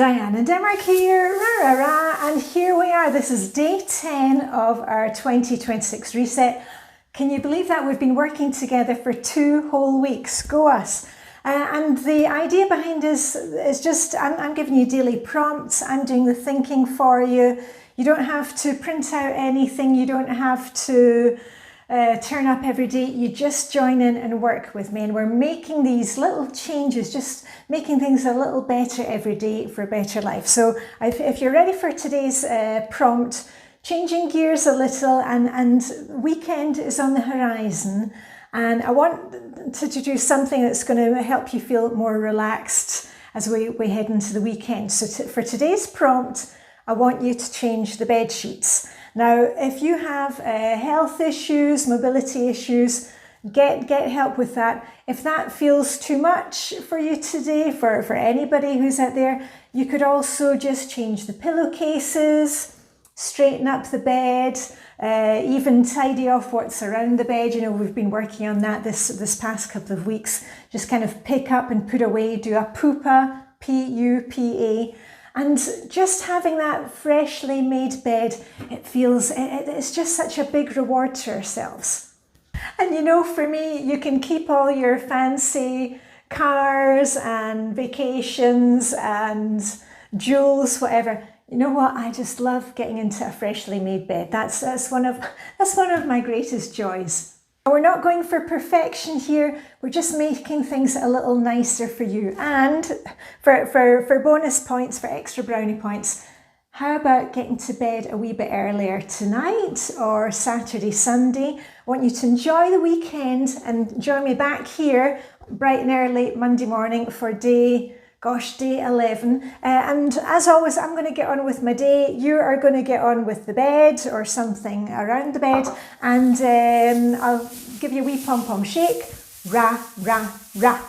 Diane and Denmark here, rah, rah, rah, and here we are. This is day 10 of our 2026 reset. Can you believe that? We've been working together for 2 whole weeks. Go us. And the idea behind this is just, I'm giving you daily prompts. I'm doing the thinking for you. You don't have to print out anything. You don't have to turn up every day. You just join in and work with me, and we're making these little changes, just making things a little better every day for a better life. So if you're ready for today's prompt, changing gears a little, and weekend is on the horizon, and I want to do something that's going to help you feel more relaxed as we head into the weekend. So for today's prompt, I want you to change the bed sheets. Now, if you have health issues, mobility issues, get help with that. If that feels too much for you today, for anybody who's out there, you could also just change the pillowcases, straighten up the bed, even tidy off what's around the bed. You know, we've been working on that this past couple of weeks. Just kind of pick up and put away, do a pupa, P-U-P-A. And just having that freshly made bed, it's just such a big reward to ourselves. And you know, for me, you can keep all your fancy cars and vacations and jewels, whatever. You know what? I just love getting into a freshly made bed. That's one of my greatest joys. We're not going for perfection here. We're just making things a little nicer for you. And for bonus points, for extra brownie points, how about getting to bed a wee bit earlier tonight or Saturday, Sunday? I want you to enjoy the weekend and join me back here bright and early Monday morning for day 11. And as always, I'm going to get on with my day. You are going to get on with the bed or something around the bed. And I'll give you a wee pom-pom shake. Rah, rah, rah.